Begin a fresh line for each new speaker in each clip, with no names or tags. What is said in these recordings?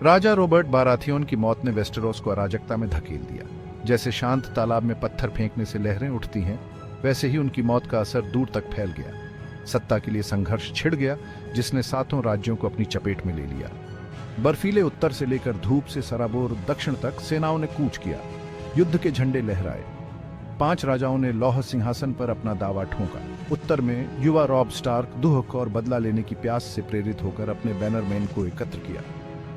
राजा Robert बाराथियोन की मौत ने वेस्टेरोस को अराजकता में धकेल दिया। जैसे शांत तालाब में पत्थर फेंकने से लहरें उठती हैं, वैसे ही उनकी मौत का असर दूर तक फैल गया। सत्ता के लिए संघर्ष छिड़ गया, जिसने सातों राज्यों को अपनी चपेट में ले लिया। बर्फीले उत्तर से लेकर धूप से सराबोर दक्षिण तक सेनाओं ने कूच किया। युद्ध के झंडे लहराए। 5 राजाओं ने लौह सिंहासन पर अपना दावा ठोंका। उत्तर में युवा रॉब स्टार्क दुहक और बदला लेने की प्यास से प्रेरित होकर अपने बैनरमैन को एकत्र किया।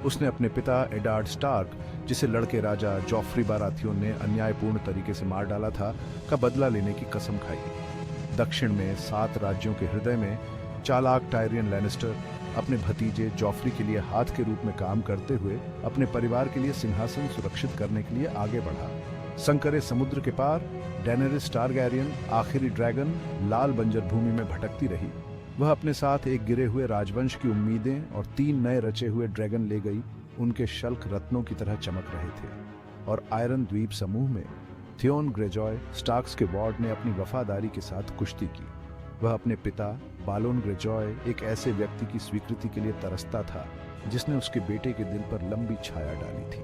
उसने अपने पिता एडार्ड स्टार्क, जिसे लड़के राजा जॉफ्री बाराथियोन ने अन्यायपूर्ण तरीके से मार डाला था, का बदला लेने की कसम खाई। दक्षिण में 7 राज्यों के हृदय में चालाक टायरियन लैनिस्टर अपने भतीजे जॉफ्री के लिए हाथ के रूप में काम करते हुए अपने परिवार के लिए सिंहासन सुरक्षित करने के लिए आगे बढ़ा। संकरे समुद्र के पार डेनेरिस टारगैरियन, आखिरी ड्रैगन, लाल बंजर भूमि में भटकती रही। वह अपने साथ एक गिरे हुए राजवंश की उम्मीदें और 3 नए रचे हुए ड्रैगन ले गई। उनके शल्क रत्नों की तरह चमक रहे थे। और आयरन द्वीप समूह में थियोन ग्रेजॉय स्टार्क्स के वार्ड ने अपनी वफादारी के साथ कुश्ती की। वह अपने पिता बालोन ग्रेजॉय, एक ऐसे व्यक्ति की स्वीकृति के लिए तरसता था जिसने उसके बेटे के दिल पर लंबी छाया डाली थी।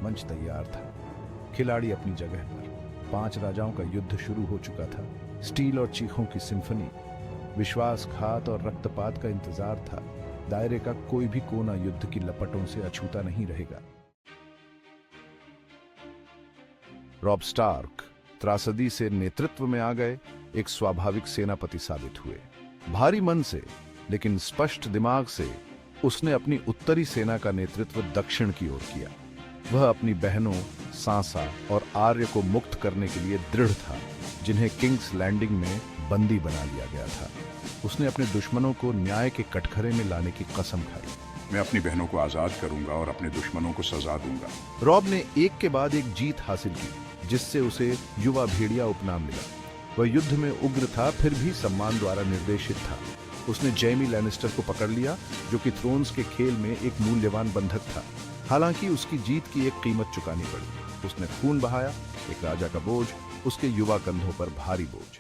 मंच तैयार था, खिलाड़ी अपनी जगह पर। 5 राजाओं का युद्ध शुरू हो चुका था। स्टील और चीखों की सिम्फनी, विश्वासघात और रक्तपात का इंतजार था। दायरे का कोई भी कोना युद्ध की लपटों से अछूता नहीं रहेगा। रॉब स्टार्क त्रासदी से नेतृत्व में आ गए, एक स्वाभाविक सेनापति साबित हुए। भारी मन से लेकिन स्पष्ट दिमाग से उसने अपनी उत्तरी सेना का नेतृत्व दक्षिण की ओर किया। वह अपनी बहनों सांसा और आर्य को मुक्त करने के लिए दृढ़ था, जिन्हें किंग्स लैंडिंग में बंदी बना लिया गया था। उसने अपने दुश्मनों को न्याय के कटघरे में लाने की कसम खाई।
मैं अपनी बहनों को आजाद करूंगा और अपने दुश्मनों को सजा दूंगा।
रॉब ने एक के बाद एक जीत हासिल की, जिससे उसे युवा भेड़िया उपनाम मिला। वह युद्ध में उग्र था, फिर भी सम्मान द्वारा निर्देशित था। उसने जैमी लैनिस्टर को पकड़ लिया, जो कि थ्रोन्स के खेल में एक मूल्यवान बंधक था। हालांकि उसकी जीत की एक कीमत चुकानी पड़ी। उसने खून बहाया, एक राजा का बोझ, उसके युवा कंधों पर भारी बोझ।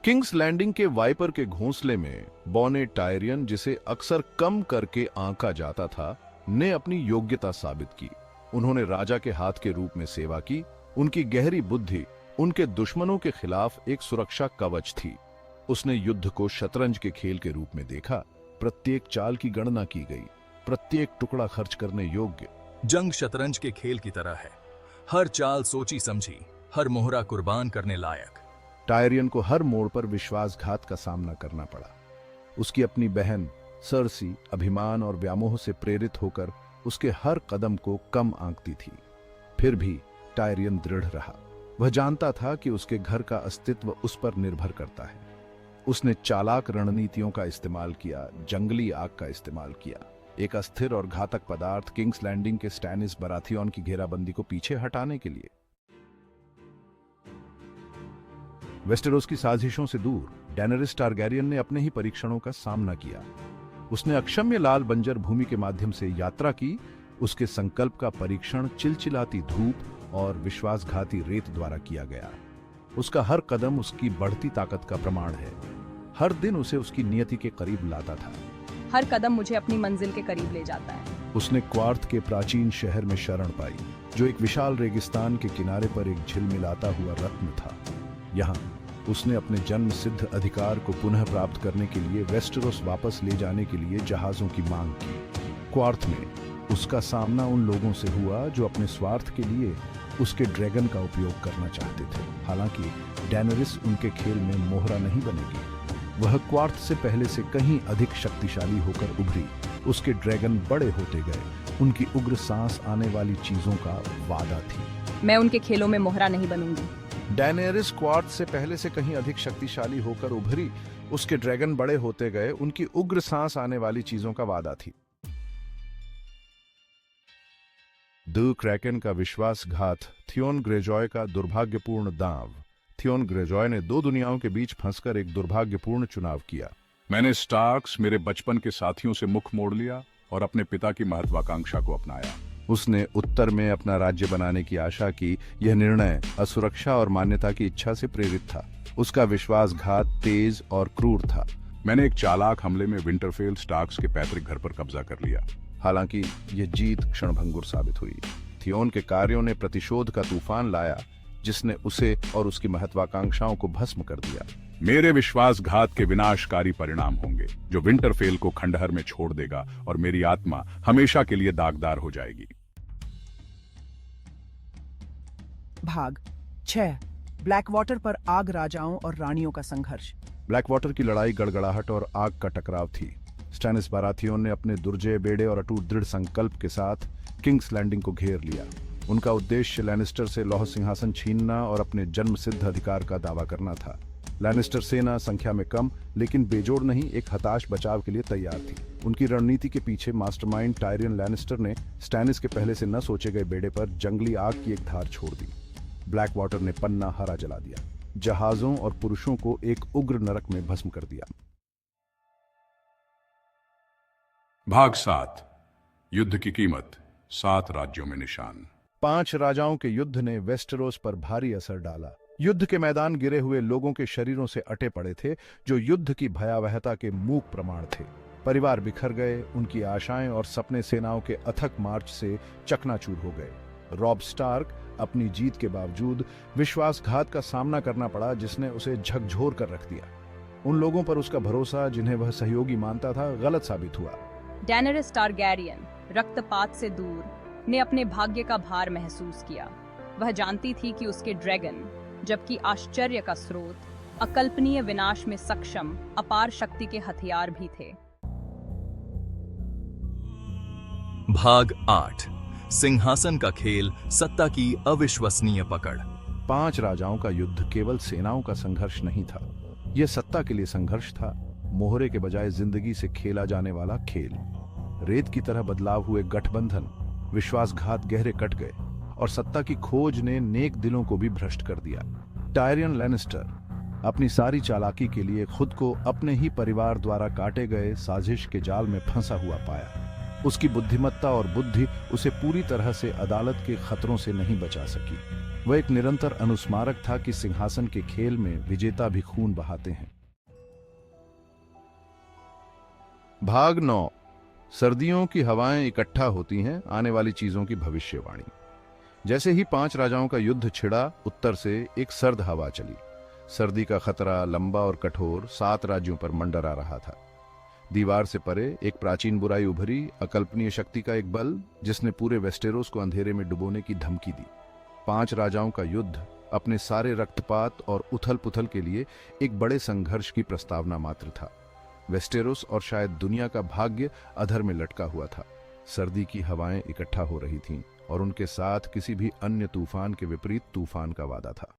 किंग्स लैंडिंग के वाइपर के घोंसले में बॉने टायरियन, जिसे अक्सर कम करके आंका जाता था, ने अपनी योग्यता साबित की। उन्होंने राजा के हाथ के रूप में सेवा की। उनकी गहरी बुद्धि उनके दुश्मनों के खिलाफ एक सुरक्षा कवच थी। उसने युद्ध को शतरंज के खेल के रूप में देखा। प्रत्येक चाल की गणना की गई, प्रत्येक टुकड़ा खर्च करने योग्य।
जंग शतरंज के खेल की तरह है, हर चाल सोची समझी, हर मोहरा कुर्बान करने लायक।
टायरियन को हर मोड़ पर विश्वासघात का सामना करना पड़ा। उसकी अपनी बहन सर्सी अभिमान और व्यामोह से प्रेरित होकर उसके हर कदम को कम आंकती थी। फिर भी टायरियन दृढ़ रहा। वह जानता था कि उसके घर का अस्तित्व उस पर निर्भर करता है। उसने चालाक रणनीतियों का इस्तेमाल किया, जंगली आग का इस्तेमाल किया, एक अस्थिर और घातक पदार्थ किंग्स लैंडिंग के स्टैनिस बराथियोन की घेराबंदी को पीछे हटाने के लिए। वेस्टेरोस की साजिशों से दूर डेनेरिस टारगैरियन ने अपने ही परीक्षणों का सामना किया। उसने अक्षम्य लाल बंजर भूमि के माध्यम से यात्रा की। उसके संकल्प का परीक्षण चिलचिलाती धूप और विश्वासघाती रेत द्वारा किया गया। उसका हर कदम उसकी बढ़ती ताकत का प्रमाण है। हर दिन उसे उसकी नियति के करीब लाता था।
हर कदम मुझे अपनी मंजिल के करीब ले जाता है।
उसने क्वार्थ के प्राचीन शहर में शरण पाई, जो एक विशाल रेगिस्तान के किनारे पर एक झिलमिलाता हुआ रत्न था। यहाँ उसने अपने जन्म सिद्ध अधिकार को पुनः प्राप्त करने के लिए वेस्टेरोस वापस ले जाने के लिए जहाजों की मांग की। क्वार्थ में उसका सामना उन लोगों से हुआ जो अपने स्वार्थ के लिए उसके ड्रैगन का उपयोग करना चाहते थे। हालांकि डेनेरिस उनके खेल में मोहरा नहीं बनेगी। वह क्वार्थ से पहले से कहीं अधिक शक्तिशाली होकर उभरी। उसके ड्रैगन बड़े होते गए। उनकी उग्र सांस आने वाली चीजों का वादा थी।
मैं उनके खेलों में मोहरा नहीं बनूंगी।
डेनेरिस क्वार्थ से पहले से कहीं अधिक शक्तिशाली होकर उभरी। उसके ड्रैगन बड़े होते गए। उनकी उग्र सांस आने वाली चीजों का वादा थी। द क्रैकन का विश्वासघात, थियोन ग्रेजॉय का दुर्भाग्यपूर्ण दांव। थियोन ग्रेजॉय ने 2 दुनियाओं के बीच फंसकर एक दुर्भाग्यपूर्ण चुनाव किया।
मैंने स्टार्क्स, मेरे बचपन के साथियों से मुख मोड़ लिया और अपने पिता की महत्वाकांक्षा को अपनाया।
उसने उत्तर में अपना राज्य बनाने की आशा की। यह निर्णय असुरक्षा और मान्यता की इच्छा से प्रेरित था। उसका विश्वासघात तेज और क्रूर था।
मैंने एक चालाक हमले में विंटरफेल स्टार्क्स के पैतृक घर पर कब्जा कर लिया।
हालांकि यह जीत क्षणभंगुर साबित हुई। थियोन के कार्यों ने प्रतिशोध का तूफान लाया, जिसने उसे और उसकी महत्वाकांक्षाओं को भस्म कर दिया।
मेरे विश्वासघात के विनाशकारी परिणाम होंगे, जो विंटरफेल को खंडहर में छोड़ देगा और मेरी आत्मा हमेशा के लिए दागदार हो जाएगी।
भाग 6 ब्लैक वाटर पर आग राजाओं और रानियों का संघर्ष।
ब्लैक वाटर की लड़ाई गड़गड़ाहट और आग का टकराव थी। स्टैनिस बाराथियोन ने अपने दुर्जय बेड़े और अटूट दृढ़ संकल्प के साथ किंग्स लैंडिंग को घेर लिया। उनका उद्देश्य लैनिस्टर से लौह सिंहासन छीनना और अपने जन्मसिद्ध अधिकार का दावा करना था। लैनिस्टर सेना संख्या में कम लेकिन बेजोड़ नहीं, एक हताश बचाव के लिए तैयार थी। उनकी रणनीति के पीछे मास्टरमाइंड टायरियन लैनिस्टर ने स्टैनिस के पहले से न सोचे गए बेड़े पर जंगली आग की एक धार छोड़ दी। ब्लैक वाटर ने पन्ना हरा जला दिया, जहाजों और पुरुषों को एक उग्र नरक में भस्म कर दिया।
भाग 7 युद्ध की कीमत, 7 राज्यों में निशान।
5 राजाओं के युद्ध ने वेस्टेरोस पर भारी असर डाला। युद्ध के मैदान गिरे हुए लोगों के शरीरों से अटे पड़े थे, जो युद्ध की भयावहता के मूक प्रमाण थे। परिवार बिखर गए, उनकी आशाएं और सपने सेनाओं के अथक मार्च से चकनाचूर हो गए। रॉब स्टार्क अपनी जीत के बावजूद विश्वासघात का सामना करना पड़ा, जिसने उसे झकझोर कर रख दिया। उन लोगों पर उसका भरोसा, जिन्हें वह सहयोगी मानता था, गलत साबित हुआ।
डेनेरिस टारगैरियन रक्तपात से दूर ने अपने भाग्य का भार महसूस किया। वह जानती थी कि उसके ड्रैगन, जबकि आश्चर्य का स्रोत, अकल्पनीय विनाश में सक्षम अपार शक्ति के हथियार भी थे।
भाग 8 सिंहासन का खेल, सत्ता की अविश्वसनीय पकड़।
5 राजाओं का युद्ध केवल सेनाओं का संघर्ष नहीं था, यह सत्ता के लिए संघर्ष था। मोहरे के बजाय जिंदगी से खेला जाने वाला खेल। रेत की तरह बदलाव हुए गठबंधन, विश्वासघात गहरे कट गए और सत्ता की खोज ने नेक दिलों को भी भ्रष्ट कर दिया। टायरियन लैनिस्टर अपनी सारी चालाकी के लिए खुद को अपने ही परिवार द्वारा काटे गए साजिश के जाल में फंसा हुआ पाया। उसकी बुद्धिमत्ता और बुद्धि उसे पूरी तरह से अदालत के खतरों से नहीं बचा सकी। वह एक निरंतर अनुस्मारक था कि सिंहासन के खेल में विजेता भी खून बहाते हैं। भाग 9 सर्दियों की हवाएं इकट्ठा होती हैं, आने वाली चीजों की भविष्यवाणी। जैसे ही 5 राजाओं का युद्ध छिड़ा, उत्तर से एक सर्द हवा चली। सर्दी का खतरा लंबा और कठोर 7 राज्यों पर मंडरा रहा था। दीवार से परे एक प्राचीन बुराई उभरी, अकल्पनीय शक्ति का एक बल, जिसने पूरे वेस्टेरोस को अंधेरे में डुबोने की धमकी दी। 5 राजाओं का युद्ध अपने सारे रक्तपात और उथल पुथल के लिए एक बड़े संघर्ष की प्रस्तावना मात्र था। वेस्टेरोस और शायद दुनिया का भाग्य अधर में लटका हुआ था। सर्दी की हवाएं इकट्ठा हो रही थीं और उनके साथ किसी भी अन्य तूफान के विपरीत तूफान का वादा था।